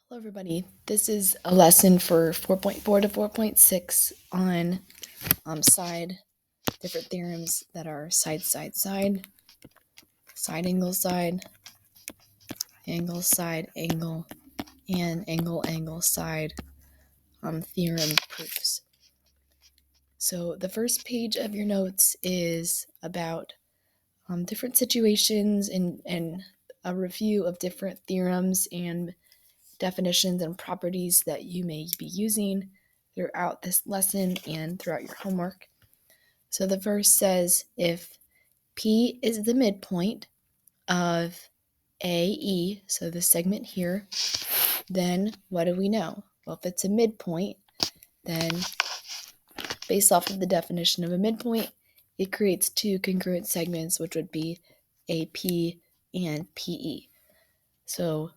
Hello everybody, this is a lesson for 4.4 to 4.6 on different theorems that are side, angle, angle, and angle, side theorem proofs. So the first page of your notes is about different situations and a review of different theorems and definitions and properties that you may be using throughout this lesson and throughout your homework. So the first says if P is the midpoint of AE, so the segment here, then what do we know? Well, if it's a midpoint, then based off of the definition of a midpoint, it creates two congruent segments, which would be AP and PE. So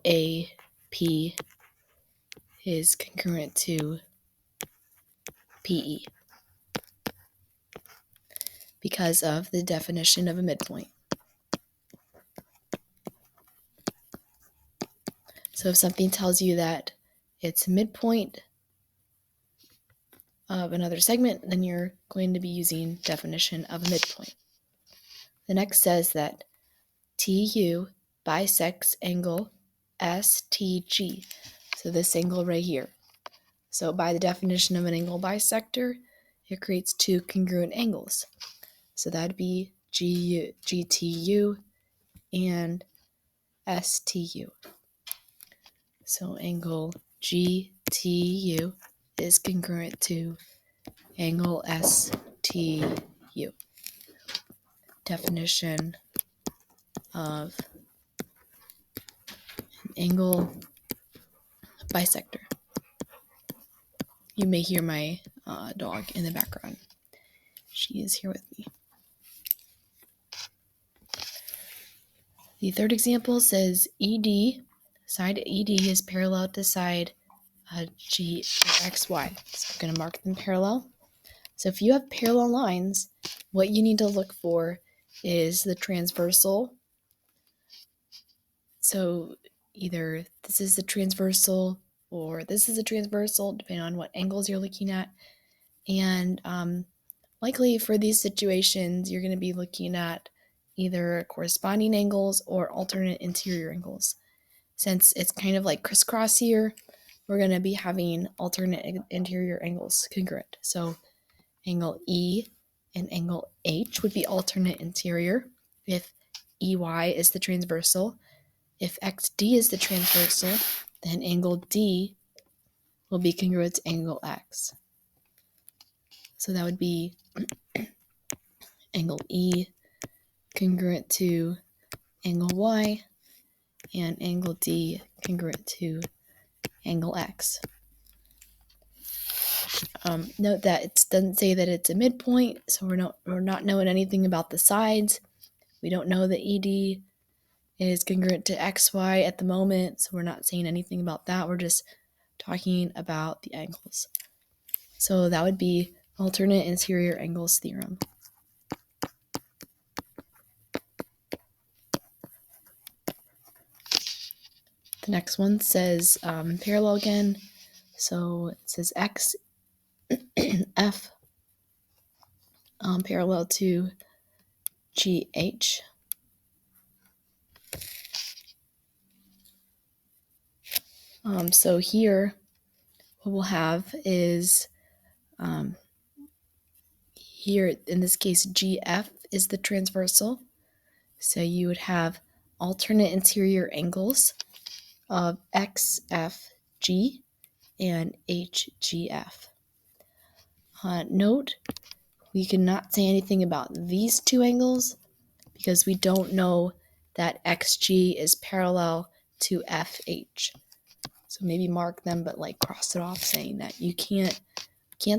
AP is congruent to PE because of the definition of a midpoint. So if something tells you that it's a midpoint of another segment, then you're going to be using definition of a midpoint. The next says that TU bisects angle STG. So this angle right here. So by the definition of an angle bisector, it creates two congruent angles. So that'd be GTU and STU. So angle GTU is congruent to angle STU. Definition of an angle bisector. You may hear my dog in the background. She is here with me. The third example says ED, side ED is parallel to side XY. So we're going to mark them parallel. So if you have parallel lines, what you need to look for is the transversal. So either this is the transversal or this is a transversal, depending on what angles you're looking at. And likely for these situations, you're going to be looking at either corresponding angles or alternate interior angles. Since it's kind of like crisscross here, we're going to be having alternate interior angles congruent. So angle E and angle H would be alternate interior if EY is the transversal. If XD is the transversal, then angle D will be congruent to angle X. So that would be angle E congruent to angle Y and angle D congruent to angle X. Note that it doesn't say that it's a midpoint, so we're not knowing anything about the sides. We don't know that ED is congruent to XY at the moment, so we're not saying anything about that. We're just talking about the angles. So that would be alternate interior angles theorem. The next one says parallel again. So it says X F parallel to GH. So here what we'll have is here in this case GF is the transversal. So you would have alternate interior angles of XFG and HGF. Note, we cannot say anything about these two angles because we don't know that XG is parallel to FH. So maybe mark them, but like cross it off, saying that you can't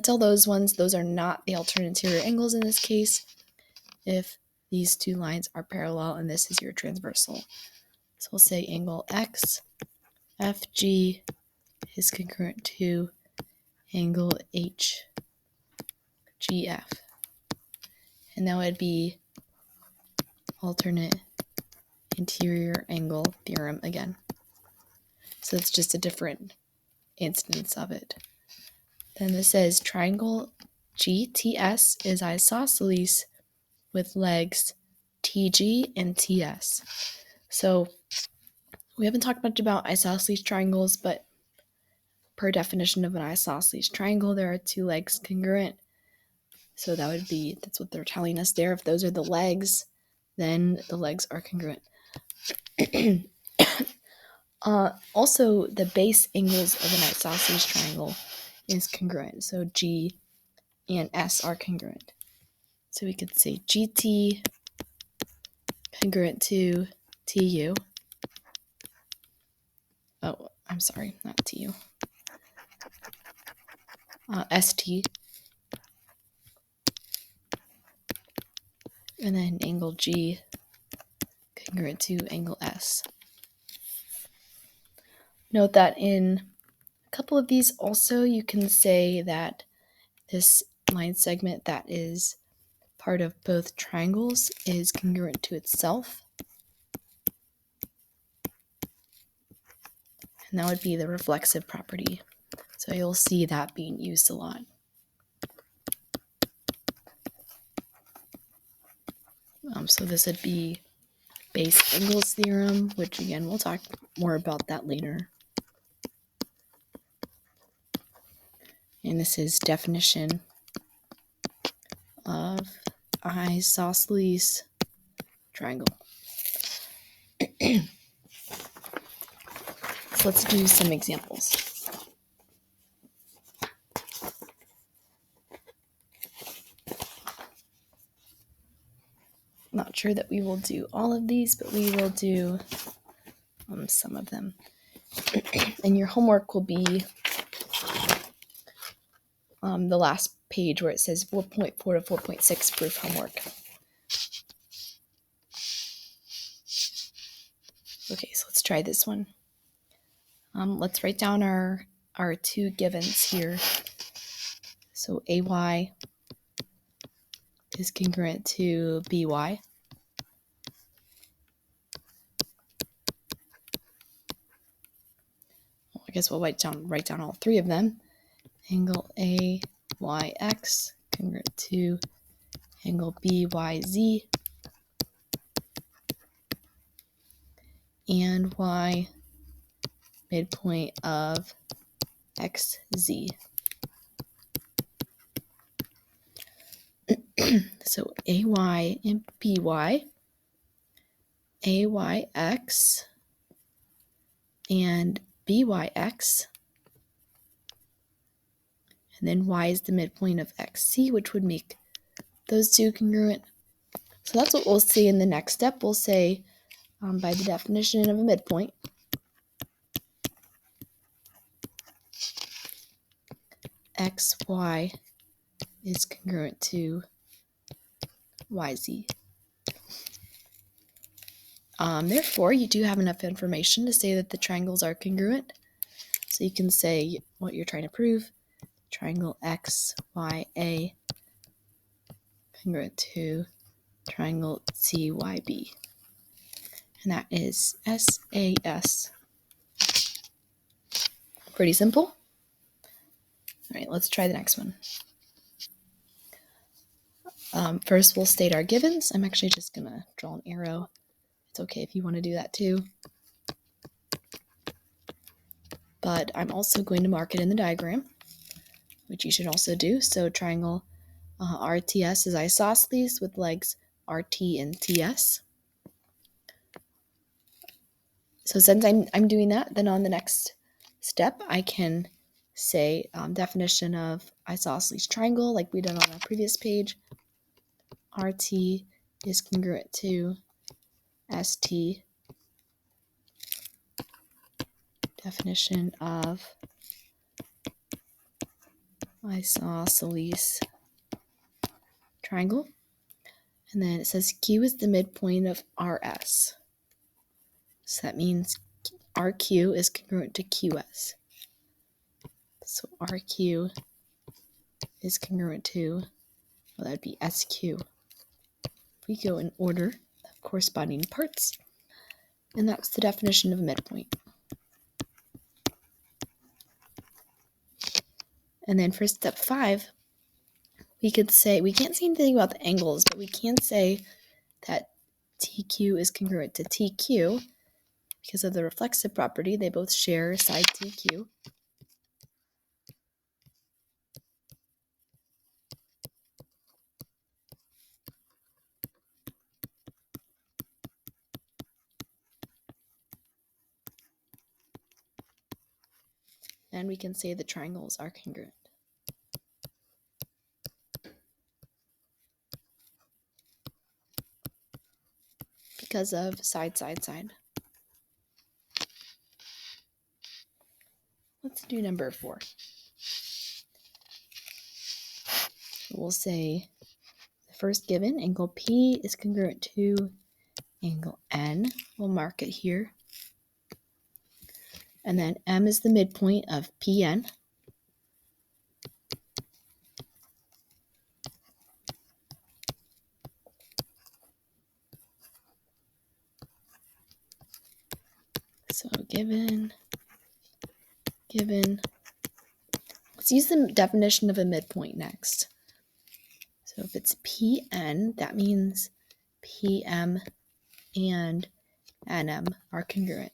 tell those ones. Those are not the alternate interior angles in this case if these two lines are parallel and this is your transversal. So we'll say angle XFG is congruent to angle HGF. And that would be alternate interior angle theorem again. So it's just a different instance of it. Then this says triangle GTS is isosceles with legs TG and TS. So we haven't talked much about isosceles triangles, but per definition of an isosceles triangle, there are two legs congruent. So that's what they're telling us there. If those are the legs, then the legs are congruent. Also, the base angles of an isosceles triangle is congruent. So G and S are congruent. So we could say GT congruent to TU. Oh, I'm sorry, not TU. ST. And then angle G congruent to angle S. Note that in a couple of these also you can say that this line segment that is part of both triangles is congruent to itself. And that would be the reflexive property. So you'll see that being used a lot. So this would be base angles theorem, which again, we'll talk more about that later. And this is definition of isosceles triangle. So let's do some examples. Not sure that we will do all of these, but we will do some of them. And your homework will be the last page where it says 4.4 to 4.6 proof homework. Okay, so let's try this one. Let's write down our two givens here. So AY is congruent to BY. Well, I guess we'll write down all three of them. Angle AYX congruent to angle BYZ and Y midpoint of XZ. So AY and BY, AYX and BYX, and then Y is the midpoint of XC, which would make those two congruent. So that's what we'll see in the next step. We'll say by the definition of a midpoint, XY is congruent to YZ. Therefore, you do have enough information to say that the triangles are congruent. So you can say what you're trying to prove. Triangle XYA congruent to triangle CYB. And that is SAS. Pretty simple. All right, let's try the next one. First, we'll state our givens. I'm actually just going to draw an arrow. It's okay if you want to do that too. But I'm also going to mark it in the diagram, which you should also do. So triangle RTS is isosceles with legs RT and TS. So since I'm doing that, then on the next step, I can say definition of isosceles triangle like we did on our previous page. RT is congruent to ST. Definition of isosceles triangle. And then it says Q is the midpoint of RS. So that means RQ is congruent to QS. So RQ is congruent to, well, that would be SQ. We go in order of corresponding parts. And that's the definition of a midpoint. And then for step 5, we could say, we can't say anything about the angles, but we can say that TQ is congruent to TQ because of the reflexive property. They both share side TQ. And we can say the triangles are congruent because of side, side, side. Let's do number 4. We'll say the first given, angle P is congruent to angle N. We'll mark it here. And then M is the midpoint of PN. So given. Let's use the definition of a midpoint next. So if it's PN, that means PM and NM are congruent.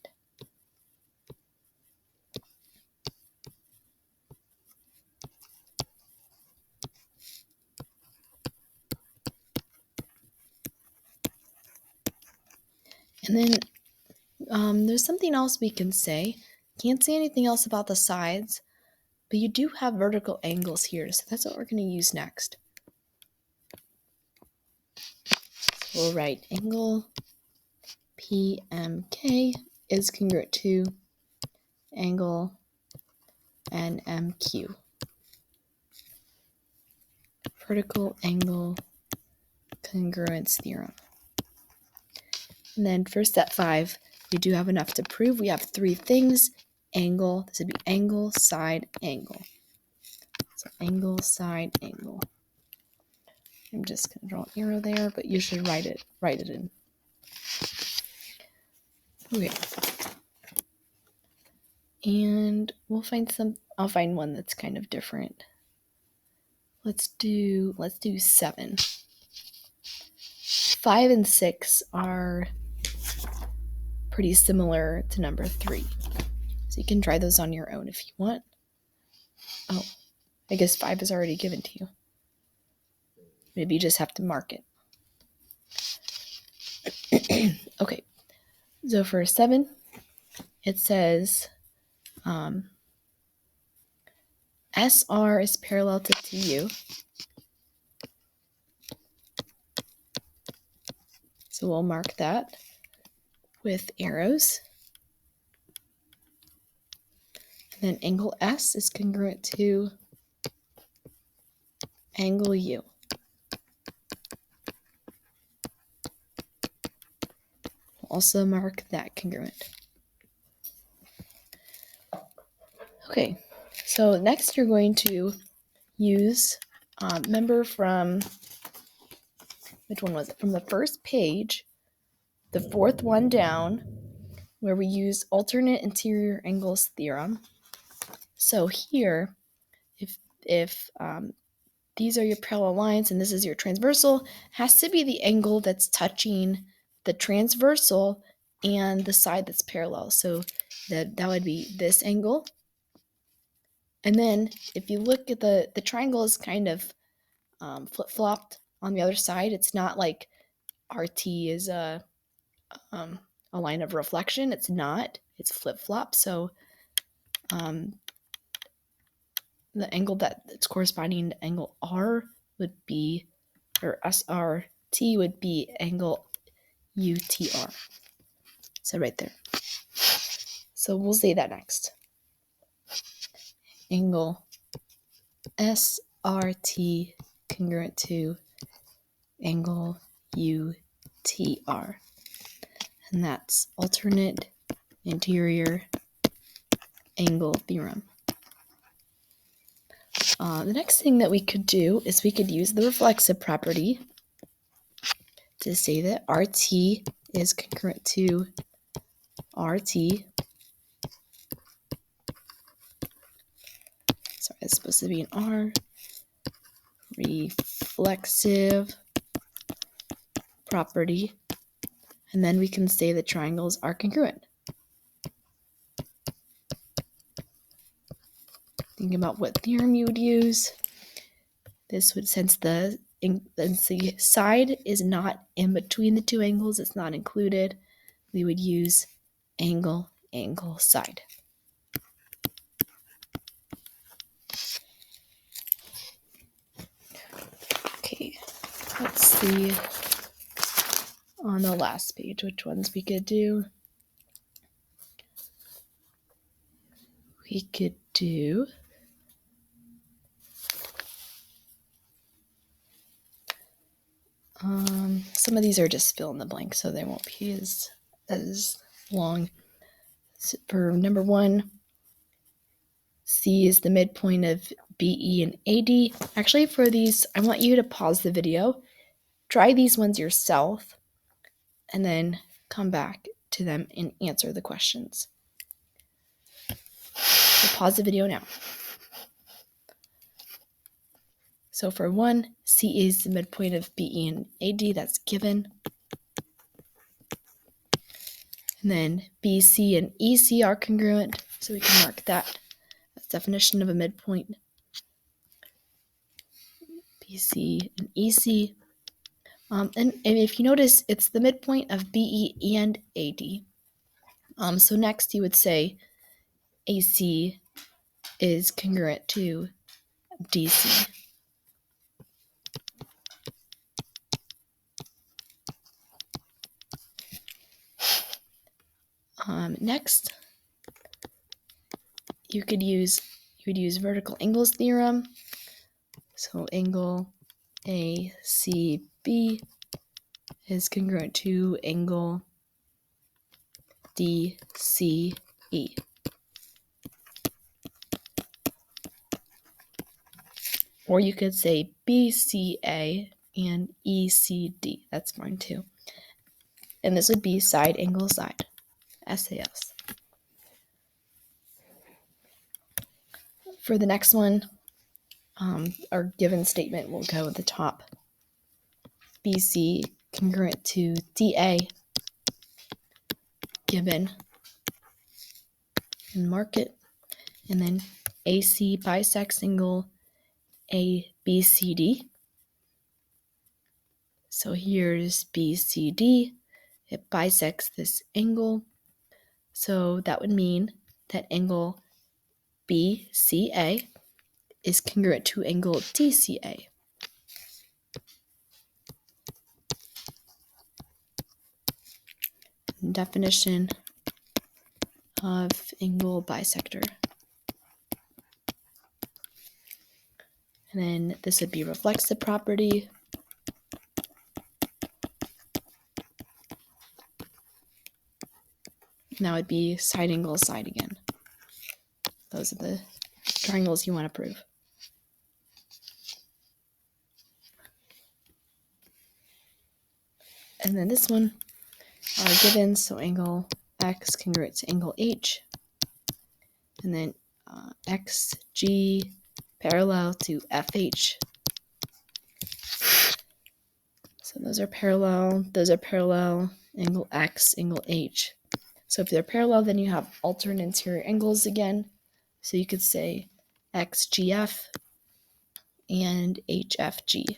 And then there's something else we can say. Can't say anything else about the sides, but you do have vertical angles here, so that's what we're going to use next. So we'll write angle PMK is congruent to angle NMQ. Vertical angle congruence theorem. And then for step 5, we do have enough to prove. We have 3 things. Angle, this would be angle, side, angle. So angle, side, angle. I'm just going to draw an arrow there, but you should write it in. Okay. And we'll find I'll find one that's kind of different. Let's do 7. 5 and 6 are pretty similar to number 3. So you can try those on your own if you want. Oh, I guess 5 is already given to you. Maybe you just have to mark it. Okay, so for 7, it says SR is parallel to TU. So we'll mark that with arrows. And then angle S is congruent to angle U. We'll also mark that congruent. Okay, so next you're going to use, remember from, which one was it? From the first page, the 4th one down, where we use alternate interior angles theorem. So here, if these are your parallel lines and this is your transversal, has to be the angle that's touching the transversal and the side that's parallel. So that would be this angle. And then if you look at the triangle is kind of flip-flopped on the other side. It's not like RT is a line of reflection. It's not. It's flip-flop. So the angle that's corresponding to angle R would be, or SRT would be angle UTR. So right there. So we'll say that next. Angle SRT congruent to angle UTR. And that's alternate interior angle theorem. The next thing that we could do is we could use the reflexive property to say that RT is congruent to RT. Sorry, it's supposed to be an R. Reflexive property. And then we can say the triangles are congruent. Think about what theorem you would use. This would, since the side is not in between the two angles, it's not included, we would use angle, angle, side. Okay, let's see on the last page which ones we could do. We could do some of these are just fill in the blank, so they won't be as long. So for number 1, C is the midpoint of BE and AD. Actually, for these, I want you to pause the video, try these ones yourself, and then come back to them and answer the questions. So pause the video now. So for 1, C is the midpoint of BE and AD, that's given. And then BC and EC are congruent, so we can mark that as definition of a midpoint. BC and EC. And if you notice, it's the midpoint of BE and AD. So next you would say AC is congruent to DC. Next, you would use vertical angles theorem. So angle ACB is congruent to angle DCE. Or you could say BCA and ECD. That's fine too. And this would be side angle side, SAS. For the next one, our given statement will go at the top. BC congruent to DA, given, and mark it. And then AC bisects angle ABCD. So here's BCD. It bisects this angle. So that would mean that angle BCA is congruent to angle DCA. Definition of angle bisector. And then this would be reflexive property. And that would be side angle side again. Those are the triangles you want to prove. And then this one are given, so angle X congruent to angle H, and then XG parallel to FH. So those are parallel, angle X, angle H. So if they're parallel, then you have alternate interior angles again. So you could say XGF and HFG.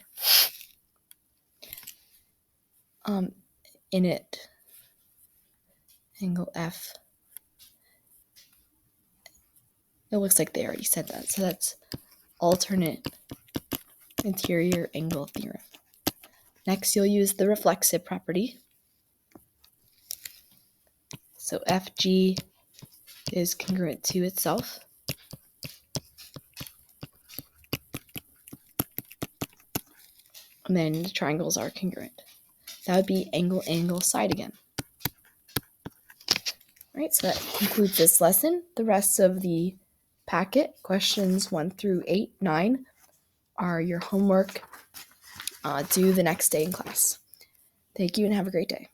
In it, angle F. It looks like they already said that. So that's alternate interior angle theorem. Next, you'll use the reflexive property. So FG is congruent to itself. And then the triangles are congruent. That would be angle, angle, side again. All right, so that concludes this lesson. The rest of the packet, questions 1 through 8, 9, are your homework due the next day in class. Thank you and have a great day.